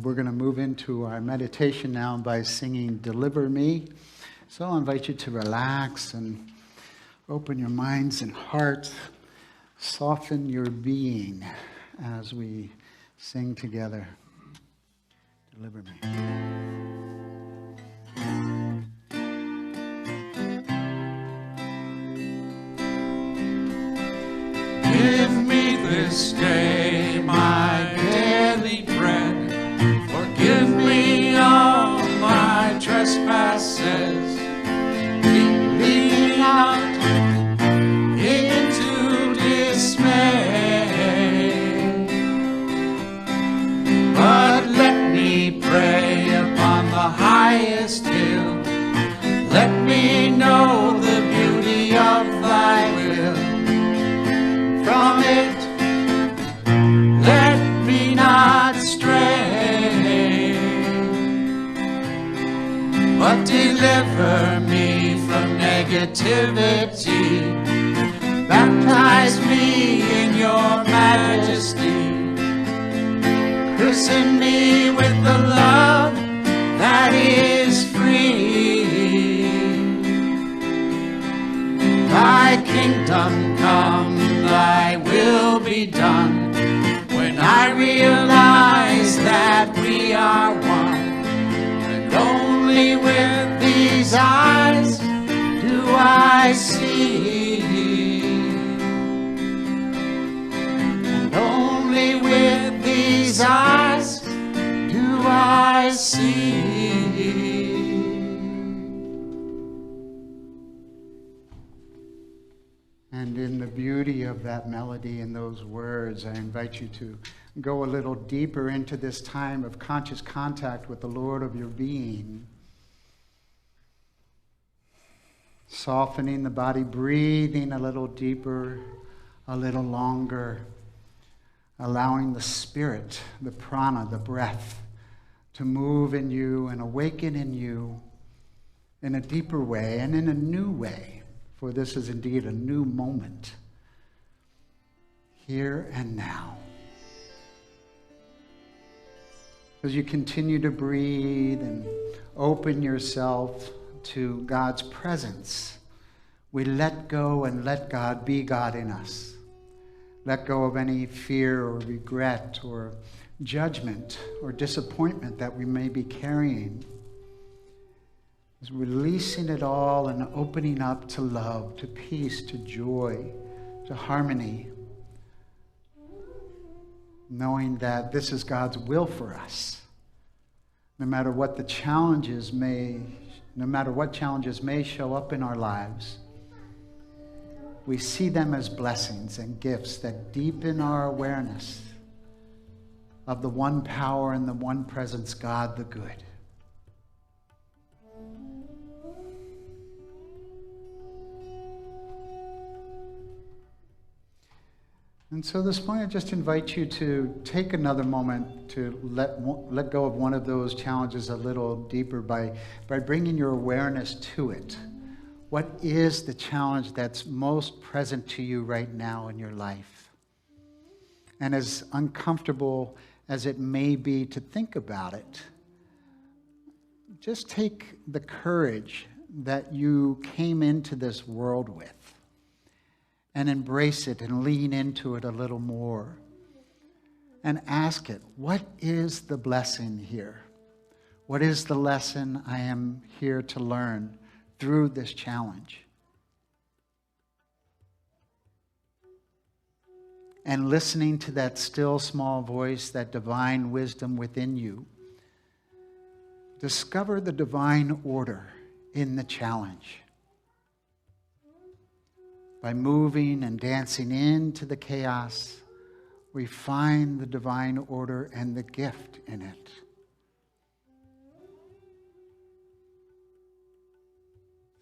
We're going to move into our meditation now by singing Deliver Me. So I'll invite you to relax and open your minds and hearts. Soften your being as we sing together. Deliver me. Give me this day my daily bread. Forgive me all my trespasses. Lead me not into dismay, but let me pray upon the highest hill. Let me know the beauty of thy will. From it, let me not stray, but deliver me from negativity. Baptize me in your majesty. Christen me with the love that is free. Thy kingdom come, thy will be done. When I realize that we are one, and only with these eyes do I see, and only with these eyes do I see. And in the beauty of that melody and those words, I invite you to go a little deeper into this time of conscious contact with the Lord of your being. Softening the body, breathing a little deeper, a little longer, allowing the spirit, the prana, the breath, to move in you and awaken in you in a deeper way and in a new way. For this is indeed a new moment, here and now. As you continue to breathe and open yourself to God's presence, we let go and let God be God in us. Let go of any fear or regret or judgment or disappointment that we may be carrying. Is releasing it all and opening up to love, to peace, to joy, to harmony. Knowing that this is God's will for us. No matter what challenges may show up in our lives, we see them as blessings and gifts that deepen our awareness of the one power and the one presence, God the good. And so this morning, I just invite you to take another moment to let go of one of those challenges a little deeper by bringing your awareness to it. What is the challenge that's most present to you right now in your life? And as uncomfortable as it may be to think about it, just take the courage that you came into this world with and embrace it and lean into it a little more. And ask it, what is the blessing here? What is the lesson I am here to learn through this challenge? And listening to that still small voice, that divine wisdom within you, discover the divine order in the challenge. By moving and dancing into the chaos, we find the divine order and the gift in it.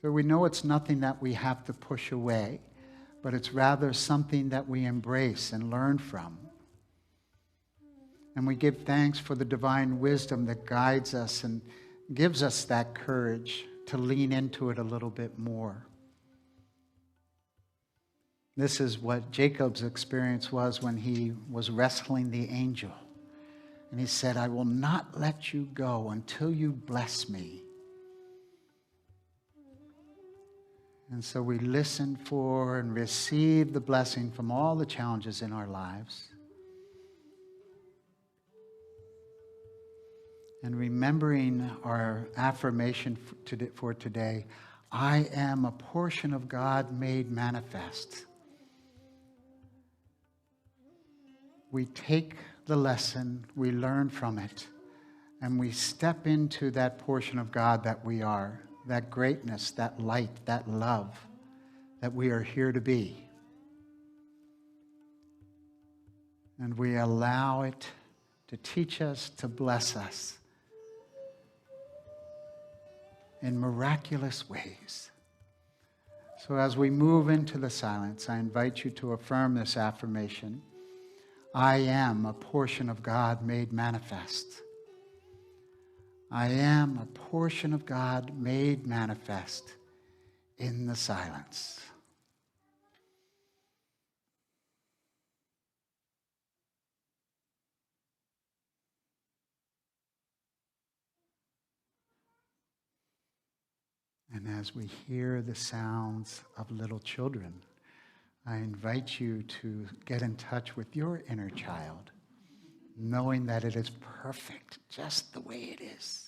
So we know it's nothing that we have to push away, but it's rather something that we embrace and learn from. And we give thanks for the divine wisdom that guides us and gives us that courage to lean into it a little bit more. This is what Jacob's experience was when he was wrestling the angel. And he said, I will not let you go until you bless me. And so we listen for and receive the blessing from all the challenges in our lives. And remembering our affirmation for today, I am a portion of God made manifest. We take the lesson, we learn from it, and we step into that portion of God that we are, that greatness, that light, that love that we are here to be. And we allow it to teach us, to bless us in miraculous ways. So as we move into the silence, I invite you to affirm this affirmation. I am a portion of God made manifest. I am a portion of God made manifest in the silence. And as we hear the sounds of little children, I invite you to get in touch with your inner child, knowing that it is perfect just the way it is.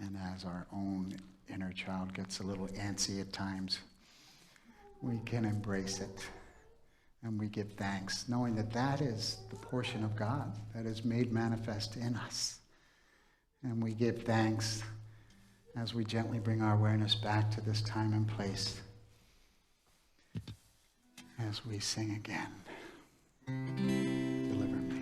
And as our own inner child gets a little antsy at times, we can embrace it and we give thanks, knowing that that is the portion of God that is made manifest in us. And we give thanks as we gently bring our awareness back to this time and place as we sing again. Deliver me.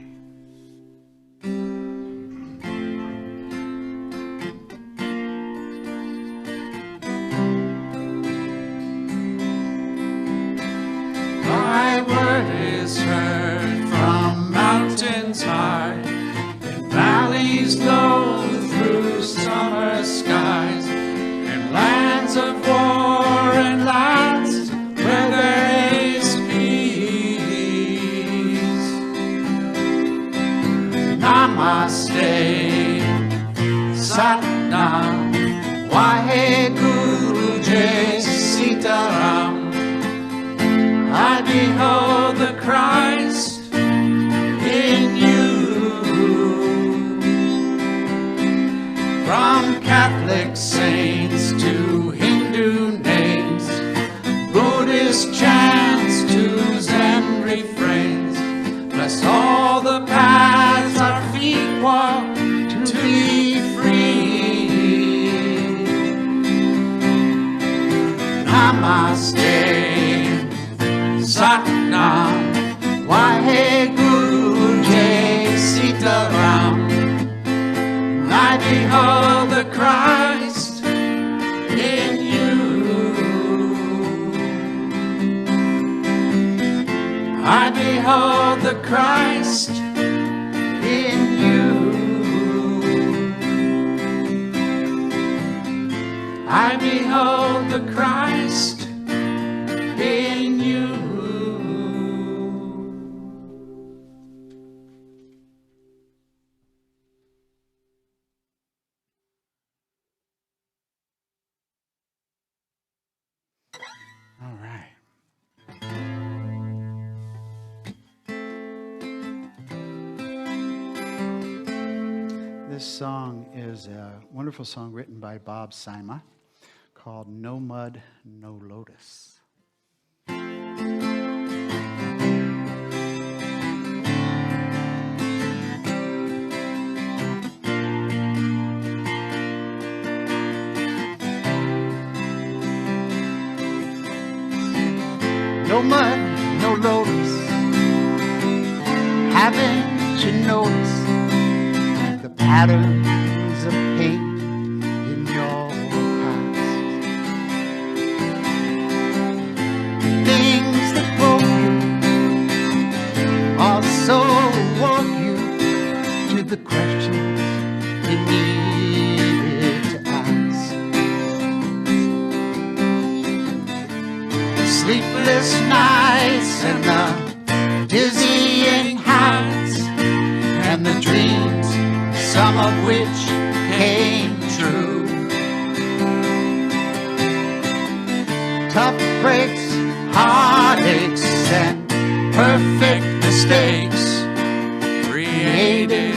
Thy word is heard from mountains high, and valleys low through summer skies, and lands of war and lands where there is peace. Namaste, Satnam, Vaheguru Jai Sitaram. I behold the Christ in you. From Catholic saints to Hindu names, Buddhist chants to Zen refrains, bless all the paths our feet walk to be free. Namaste, Satnam, Vaheguru Jai Sitaram. I behold the Christ in you. I behold the Christ in you. I behold the Christ in you. All right. This song is a wonderful song written by Bob Sima called No Mud, No Lotus. No mud, no lotus. Haven't you noticed? patterns of pain in your past, things that broke you also woke you to the questions you needed to ask. Sleepless nights and the dizzying heights and the dreams, some of which came true. Tough breaks, heartaches, and perfect mistakes created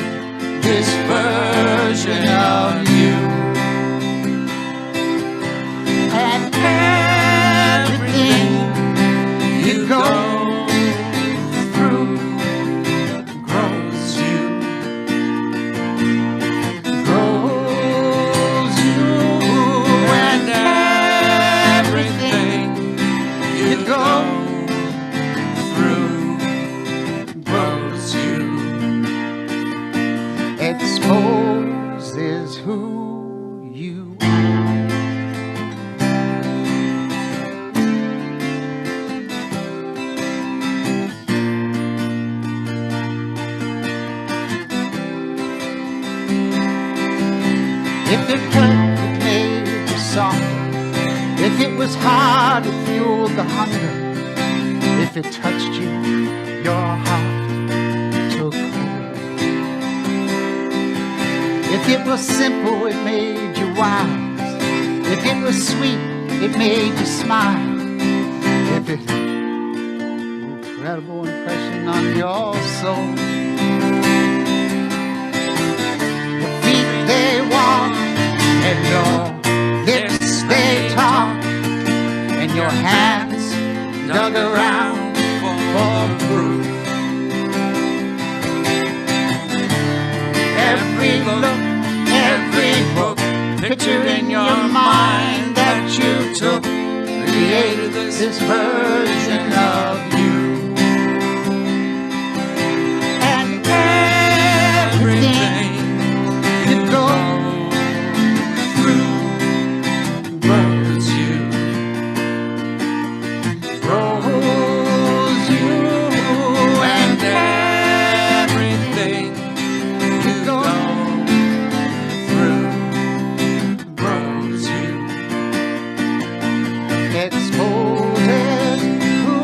this version of you. And everything you go through grows you. And everything you go through grows you. Exposes who you are. If it hurt, it made you softer. If it was hard, it fueled the hunger. If it touched you, your heart took hold. If it was simple, it made you wise. If it was sweet, it made you smile. If it had an incredible impression on your soul. Your feet, they walk, and your lips, they talk, and your hands dug around for proof. Every look, every book, picture in your mind that you took created this version of you. And everything you go through grows you. Grows you. And everything you go through grows you. Exposes who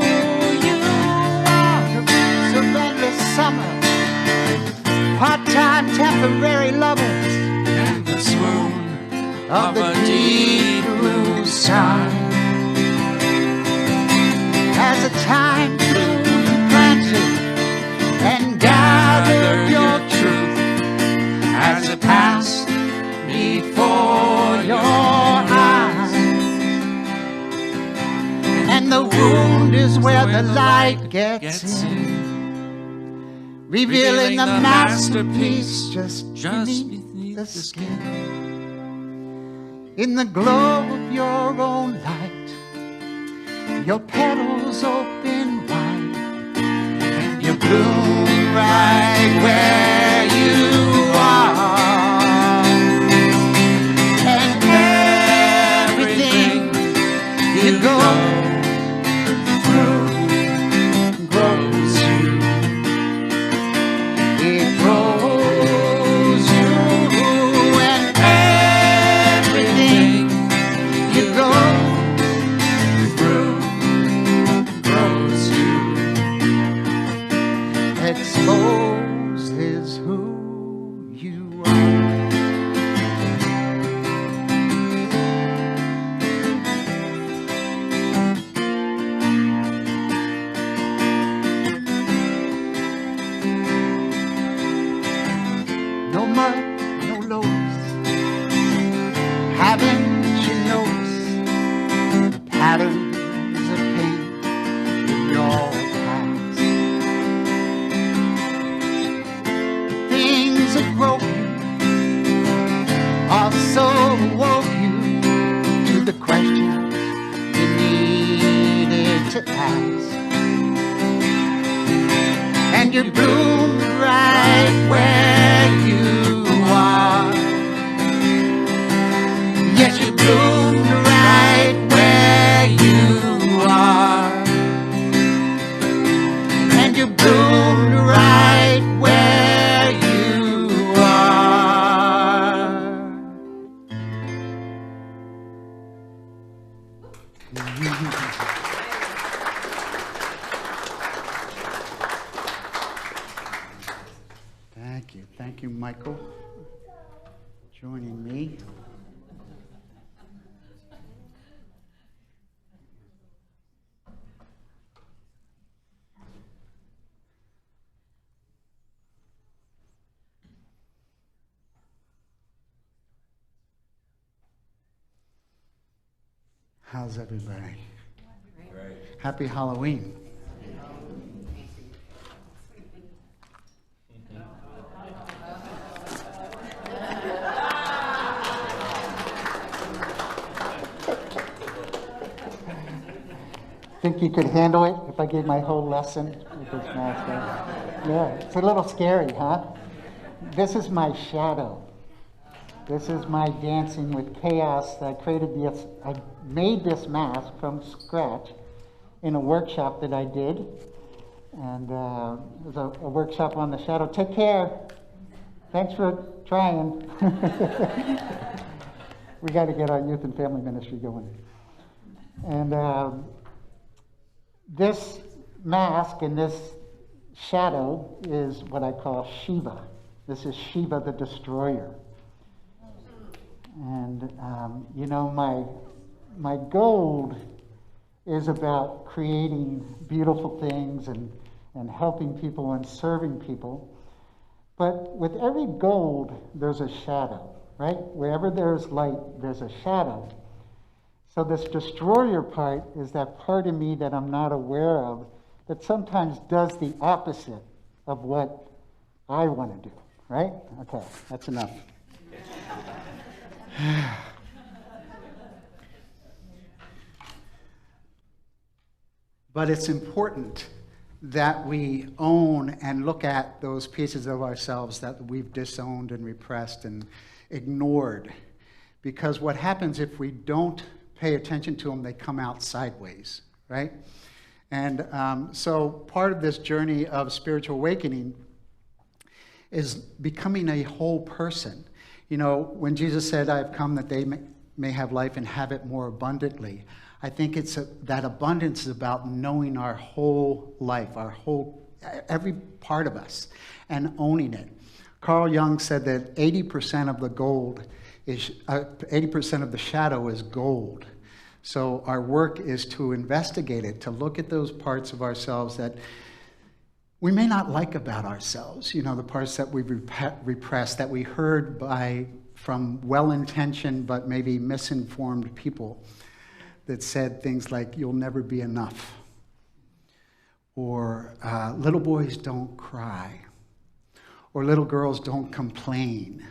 you are. Some endless summer, part-time temporary lovers, And the swoon of the deep blue sky. As a time flew, you planted and gathered your truth as it passed before your eyes. And the wound is where the light gets in, revealing the masterpiece just beneath the skin. In the glow of your own light, your petals open wide, and you bloom right where you are. And everything you go through grows you. It grows you. And everything you go through grows you. Exposes who you are. No mud, no lows. Haven't you noticed the patterns of pain in your past? Things that broke you also woke you to the questions you needed to ask. And you bloomed right where you are. Thank you. Thank you, Michael, joining me. How's everybody? Great. Happy Halloween. Think you could handle it if I gave my whole lesson with this mask on? Yeah, it's a little scary, huh? This is my shadow. This is my dancing with chaos. I made this mask from scratch in a workshop that I did. And it was a workshop on the shadow. Take care. Thanks for trying. We got to get our youth and family ministry going. And this mask and this shadow is what I call Shiva. This is Shiva the Destroyer. And, my gold is about creating beautiful things and helping people and serving people. But with every gold, there's a shadow, right? Wherever there's light, there's a shadow. So this destroyer part is that part of me that I'm not aware of that sometimes does the opposite of what I want to do, right? Okay, that's enough. But it's important that we own and look at those pieces of ourselves that we've disowned and repressed and ignored. Because what happens if we don't pay attention to them, they come out sideways, right? And so part of this journey of spiritual awakening is becoming a whole person. You know, when Jesus said, I've come that they may have life and have it more abundantly, I think that abundance is about knowing our whole life, every part of us, and owning it. Carl Jung said that 80% of the gold is 80% of the shadow is gold. So our work is to investigate it, to look at those parts of ourselves that we may not like about ourselves, the parts that we repressed, that we heard from well-intentioned but maybe misinformed people that said things like, you'll never be enough, or little boys don't cry, or little girls don't complain.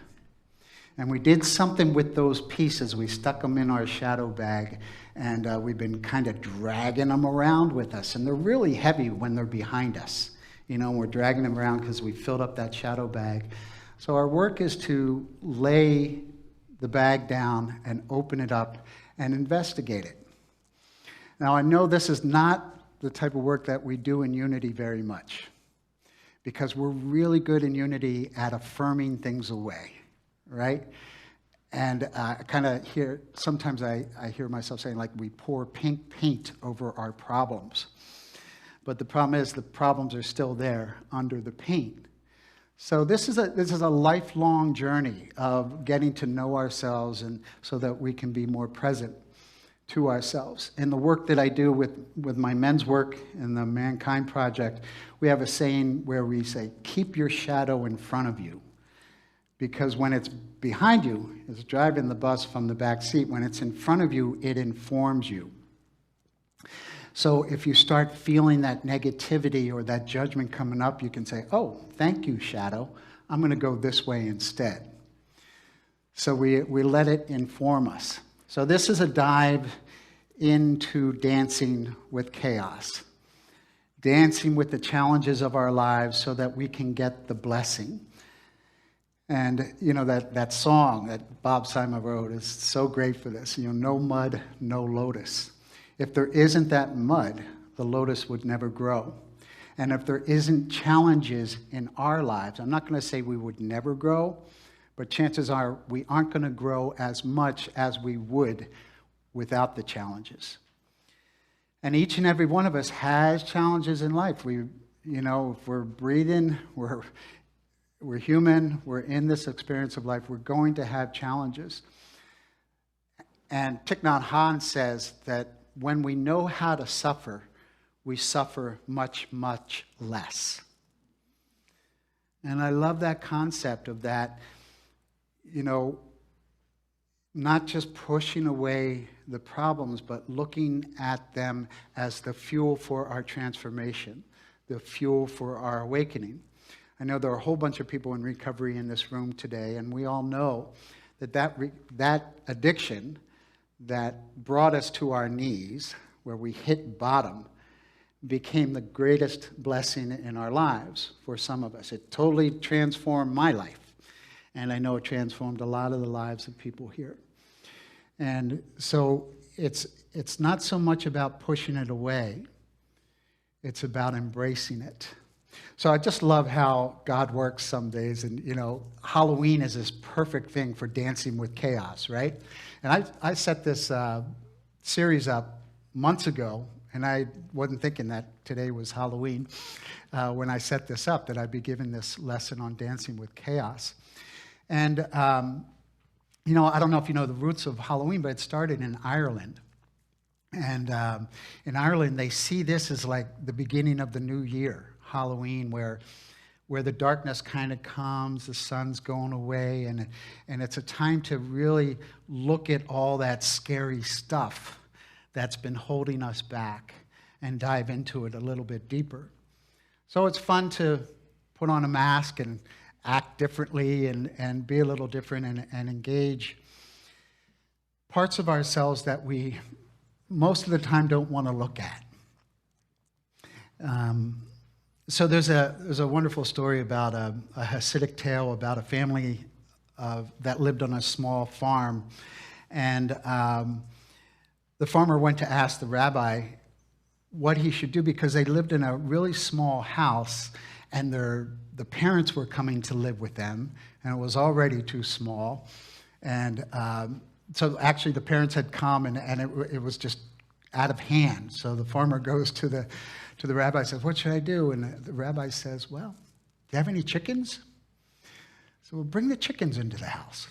And we did something with those pieces. We stuck them in our shadow bag, and we've been kind of dragging them around with us. And they're really heavy when they're behind us. We're dragging them around because we filled up that shadow bag. So our work is to lay the bag down and open it up and investigate it. Now, I know this is not the type of work that we do in Unity very much, because we're really good in Unity at affirming things away, right? And sometimes I hear myself saying, like, we pour pink paint over our problems. But the problem is the problems are still there under the paint. So this is a lifelong journey of getting to know ourselves, and so that we can be more present to ourselves. In the work that I do with my men's work in the Mankind Project, we have a saying where we say, keep your shadow in front of you. Because when it's behind you, it's driving the bus from the back seat. When it's in front of you, it informs you. So if you start feeling that negativity or that judgment coming up, you can say, oh, thank you, shadow. I'm going to go this way instead. So we let it inform us. So this is a dive into dancing with chaos. Dancing with the challenges of our lives so that we can get the blessing. And, that song that Bob Simon wrote is so great for this. No mud, no lotus. If there isn't that mud, the lotus would never grow. And if there isn't challenges in our lives, I'm not going to say we would never grow, but chances are we aren't going to grow as much as we would without the challenges. And each and every one of us has challenges in life. If we're breathing, We're human. We're in this experience of life. We're going to have challenges. And Thich Nhat Hanh says that when we know how to suffer, we suffer much, much less. And I love that concept of that, not just pushing away the problems, but looking at them as the fuel for our transformation, the fuel for our awakening. I know there are a whole bunch of people in recovery in this room today, and we all know that addiction that brought us to our knees, where we hit bottom, became the greatest blessing in our lives for some of us. It totally transformed my life, and I know it transformed a lot of the lives of people here. And so it's not so much about pushing it away, it's about embracing it. So I just love how God works some days, and Halloween is this perfect thing for dancing with chaos, right? And I set this series up months ago, and I wasn't thinking that today was Halloween when I set this up, that I'd be giving this lesson on dancing with chaos. And, I don't know if you know the roots of Halloween, but it started in Ireland. And in Ireland, they see this as like the beginning of the new year, Halloween, where the darkness kind of comes, the sun's going away, and it's a time to really look at all that scary stuff that's been holding us back and dive into it a little bit deeper. So it's fun to put on a mask and act differently and be a little different and engage parts of ourselves that we most of the time don't want to look at. So there's a wonderful story about a Hasidic tale about a family that lived on a small farm, and the farmer went to ask the rabbi what he should do, because they lived in a really small house, and the parents were coming to live with them, and it was already too small. And so actually the parents had come, and it was just out of hand. So the farmer goes to the rabbi and says, "What should I do?" And the rabbi says, "Well, do you have any chickens?" So we'll bring the chickens into the house.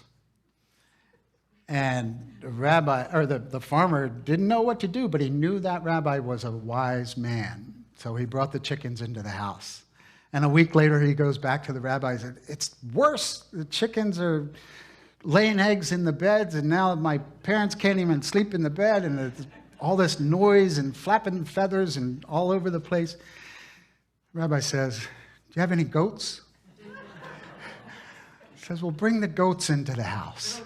And the farmer didn't know what to do, but he knew that rabbi was a wise man. So he brought the chickens into the house. And a week later, he goes back to the rabbi and said, "It's worse. The chickens are laying eggs in the beds, and now my parents can't even sleep in the bed, and there's all this noise and flapping feathers and all over the place." The rabbi says, "Do you have any goats?" He says, "Well, bring the goats into the house."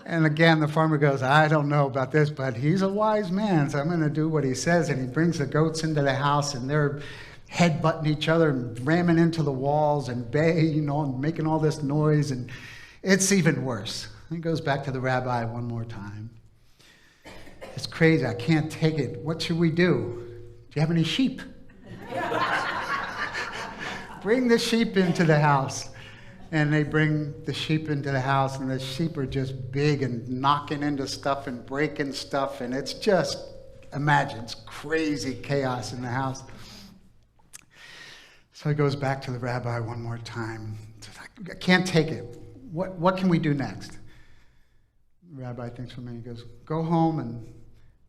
And again, the farmer goes, "I don't know about this, but he's a wise man, so I'm going to do what he says." And he brings the goats into the house, and they're headbutting each other and ramming into the walls and baying, and making all this noise. And it's even worse. He goes back to the rabbi one more time. "It's crazy. I can't take it. What should we do? Do you have any sheep?" "Bring the sheep into the house." And they bring the sheep into the house, and the sheep are just big and knocking into stuff and breaking stuff. And it's just, imagine, it's crazy chaos in the house. So he goes back to the rabbi one more time. "I can't take it. What can we do next?" The rabbi thinks for a minute. He goes, "Go home and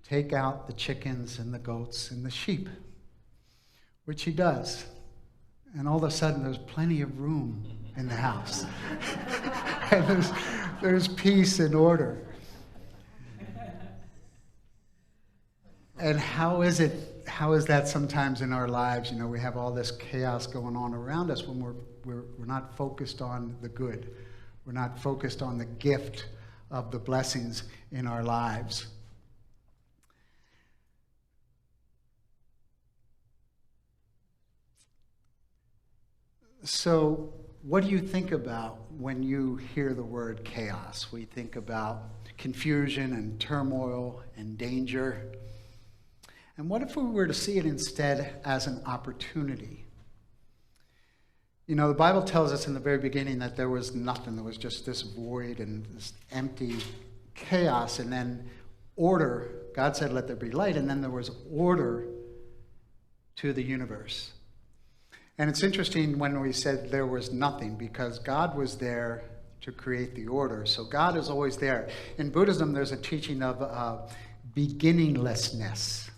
take out the chickens and the goats and the sheep," which he does. And all of a sudden, there's plenty of room in the house. And there's peace and order. And how is that sometimes in our lives? We have all this chaos going on around us when we're not focused on the good. We're not focused on the gift of the blessings in our lives. So, what do you think about when you hear the word chaos? We think about confusion and turmoil and danger. And what if we were to see it instead as an opportunity? The Bible tells us in the very beginning that there was nothing. There was just this void and this empty chaos, and then order. God said, "Let there be light," and then there was order to the universe. And it's interesting when we said there was nothing, because God was there to create the order. So God is always there. In Buddhism, there's a teaching of beginninglessness.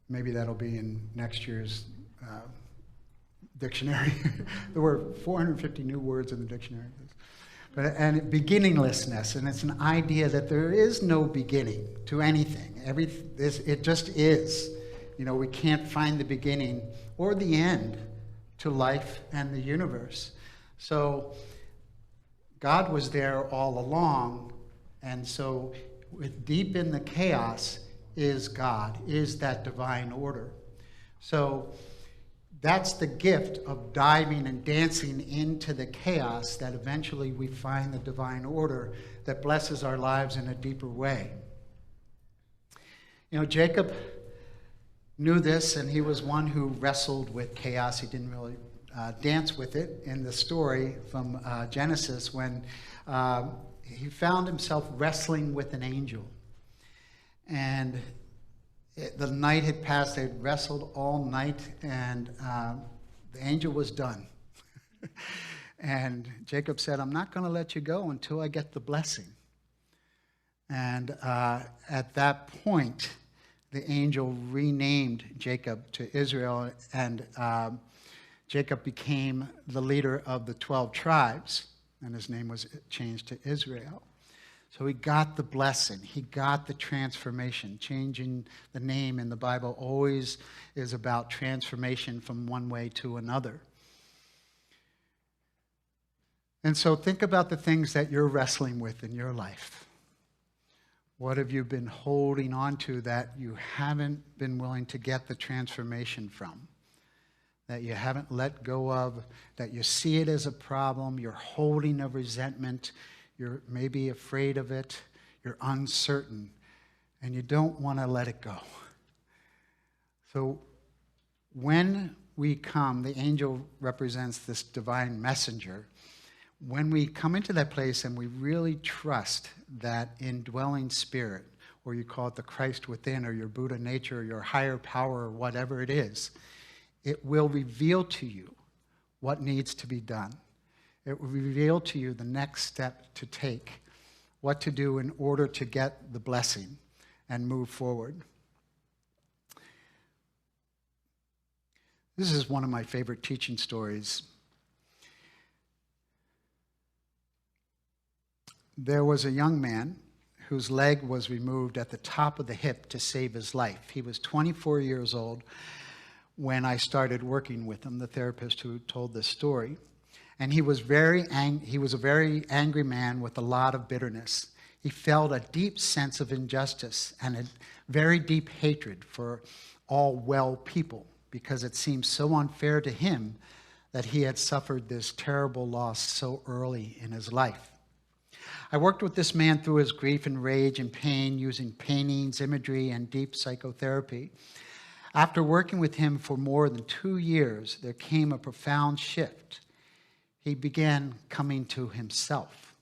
Maybe that'll be in next year's dictionary. There were 450 new words in the dictionary. And beginninglessness, and it's an idea that there is no beginning to anything. It just is. You know, we can't find the beginning or the end to life and the universe. So God was there all along, and so deep in the chaos is God, is that divine order. So that's the gift of diving and dancing into the chaos, that eventually we find the divine order that blesses our lives in a deeper way. You know, Jacob knew this, and he was one who wrestled with chaos. He didn't really dance with it in the story from Genesis, when he found himself wrestling with an angel. And the night had passed. They had wrestled all night, and the angel was done. And Jacob said, I'm not going to let you go until I get the blessing. And at that point, the angel renamed Jacob to Israel, and Jacob became the leader of the 12 tribes, and his name was changed to Israel. So he got the blessing. He got the transformation. Changing the name in the Bible always is about transformation from one way to another. And so think about the things that you're wrestling with in your life. What have you been holding on to that you haven't been willing to get the transformation from? That you haven't let go of, that you see it as a problem, you're holding a resentment, you're maybe afraid of it, you're uncertain, and you don't want to let it go. So when we come, the angel represents this divine messenger. When we come into that place and we really trust that indwelling spirit, or you call it the Christ within, or your Buddha nature, or your higher power, or whatever it is, it will reveal to you what needs to be done. It will reveal to you the next step to take, what to do in order to get the blessing and move forward. This is one of my favorite teaching stories. There was a young man whose leg was removed at the top of the hip to save his life. He was 24 years old when I started working with him, the therapist who told this story. And he was a very angry man with a lot of bitterness. He felt a deep sense of injustice and a very deep hatred for all well people, because it seemed so unfair to him that he had suffered this terrible loss so early in his life. I worked with this man through his grief and rage and pain using paintings, imagery, and deep psychotherapy. After working with him for more than 2 years, there came a profound shift. He began coming to himself.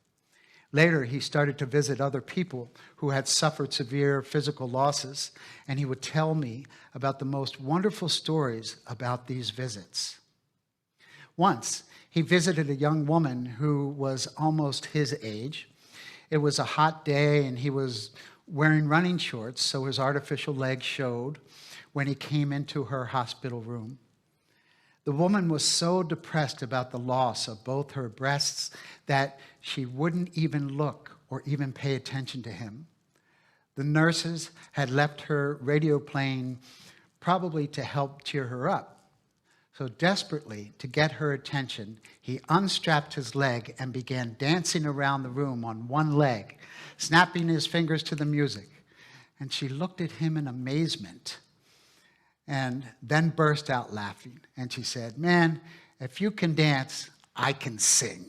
Later, he started to visit other people who had suffered severe physical losses, and he would tell me about the most wonderful stories about these visits. Once, he visited a young woman who was almost his age. It was a hot day, and he was wearing running shorts, so his artificial leg showed when he came into her hospital room. The woman was so depressed about the loss of both her breasts that she wouldn't even look or even pay attention to him. The nurses had left her radio playing, probably to help cheer her up. So desperately, to get her attention, he unstrapped his leg and began dancing around the room on one leg, snapping his fingers to the music. And she looked at him in amazement and then burst out laughing. And she said, "Man, if you can dance, I can sing."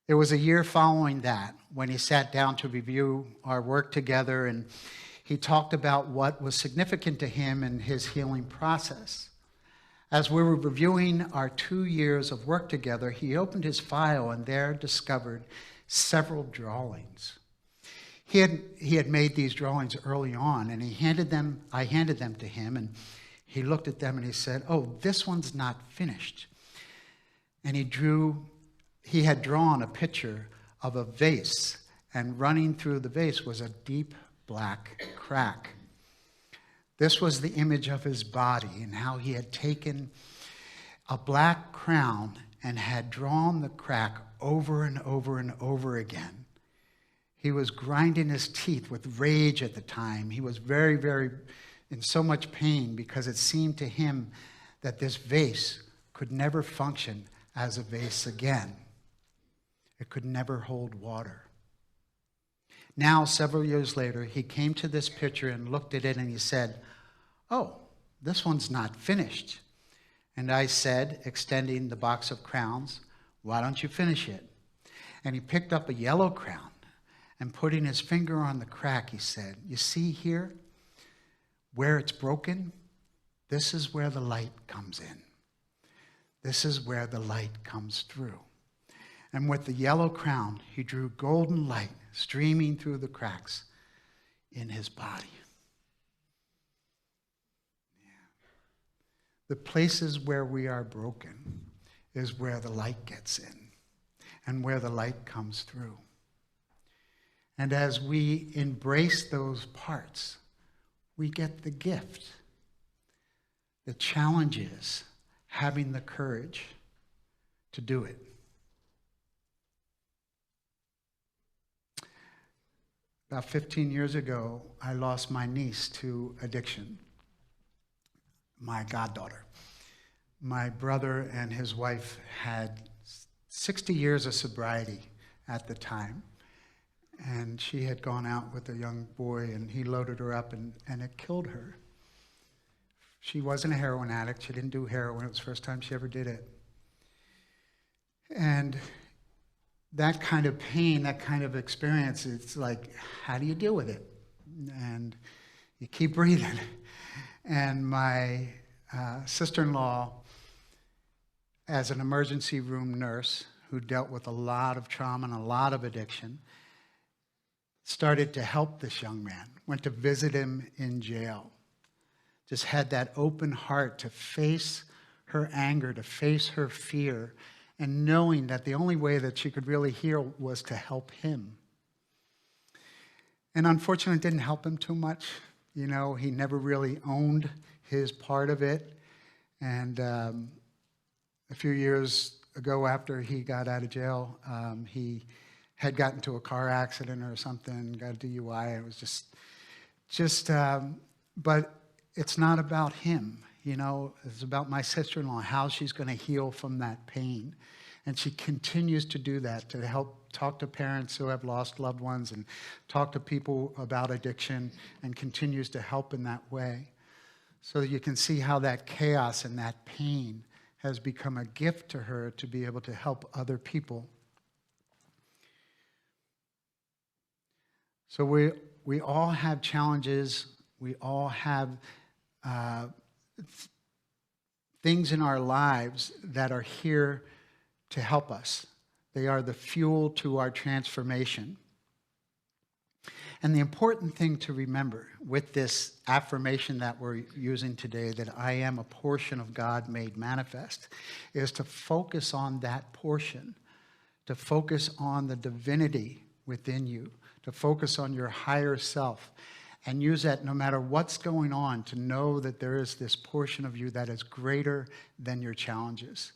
It was a year following that when he sat down to review our work together, and he talked about what was significant to him in his healing process. As we were reviewing our 2 years of work together, he opened his file and there discovered several drawings. He had made these drawings early on, and I handed them to him, and he looked at them and he said, "Oh, this one's not finished." And he had drawn a picture of a vase, and running through the vase was a deep black crack. This was the image of his body and how he had taken a black crown and had drawn the crack over and over and over again. He was grinding his teeth with rage at the time. He was very, very in so much pain because it seemed to him that this vase could never function as a vase again. It could never hold water. Now, several years later, he came to this picture and looked at it and he said, "Oh, this one's not finished." And I said, extending the box of crowns, "Why don't you finish it?" And he picked up a yellow crown and putting his finger on the crack, he said, "You see here where it's broken? This is where the light comes in. This is where the light comes through." And with the yellow crown, he drew golden light streaming through the cracks in his body. The places where we are broken is where the light gets in and where the light comes through. And as we embrace those parts, we get the gift. The challenge is having the courage to do it. About 15 years ago, I lost my niece to addiction, my goddaughter. My brother and his wife had 60 years of sobriety at the time. And she had gone out with a young boy, and he loaded her up, and it killed her. She wasn't a heroin addict. She didn't do heroin. It was the first time she ever did it. And that kind of pain, that kind of experience, it's like, how do you deal with it? And you keep breathing. And my sister-in-law, as an emergency room nurse who dealt with a lot of trauma and a lot of addiction, started to help this young man, went to visit him in jail, just had that open heart to face her anger, to face her fear, and knowing that the only way that she could really heal was to help him. And unfortunately, it didn't help him too much. You know, he never really owned his part of it. And a few years ago, after he got out of jail, he had gotten into a car accident or something, got a DUI. It was but it's not about him. You know, it's about my sister-in-law, how she's going to heal from that pain. And she continues to do that, to help talk to parents who have lost loved ones and talk to people about addiction, and continues to help in that way. So that you can see how that chaos and that pain has become a gift to her to be able to help other people. So we all have challenges. We all have things in our lives that are here to help us. They are the fuel to our transformation. And the important thing to remember with this affirmation that we're using today, that I am a portion of God made manifest, is to focus on that portion, to focus on the divinity within you, to focus on your higher self, and use that no matter what's going on, to know that there is this portion of you that is greater than your challenges,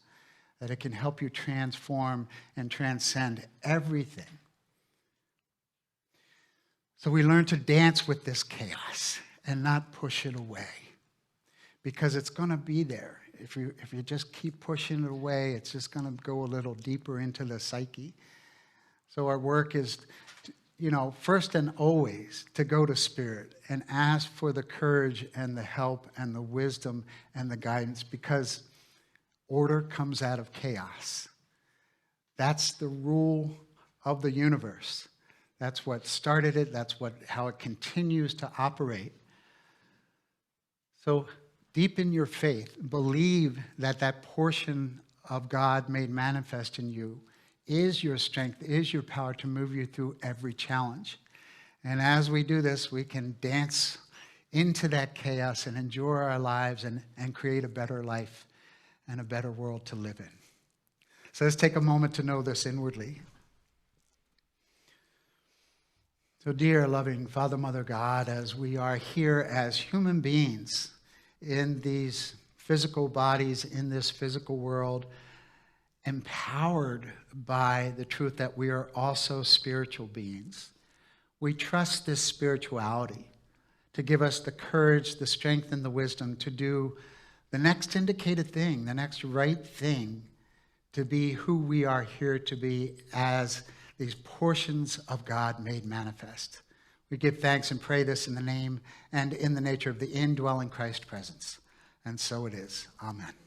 that it can help you transform and transcend everything. So we learn to dance with this chaos and not push it away, because it's going to be there. If you just keep pushing it away, it's just going to go a little deeper into the psyche. So our work is, first and always to go to Spirit and ask for the courage and the help and the wisdom and the guidance, because order comes out of chaos. That's the rule of the universe. That's what started it. That's how it continues to operate. So deepen your faith. Believe that that portion of God made manifest in you is your strength, is your power to move you through every challenge. And as we do this, we can dance into that chaos and enjoy our lives and create a better life and a better world to live in. So let's take a moment to know this inwardly. So dear loving Father, Mother, God, as we are here as human beings in these physical bodies, in this physical world, empowered by the truth that we are also spiritual beings, we trust this spirituality to give us the courage, the strength, and the wisdom to do the next indicated thing, the next right thing, to be who we are here to be as these portions of God made manifest. We give thanks and pray this in the name and in the nature of the indwelling Christ presence. And so it is. Amen.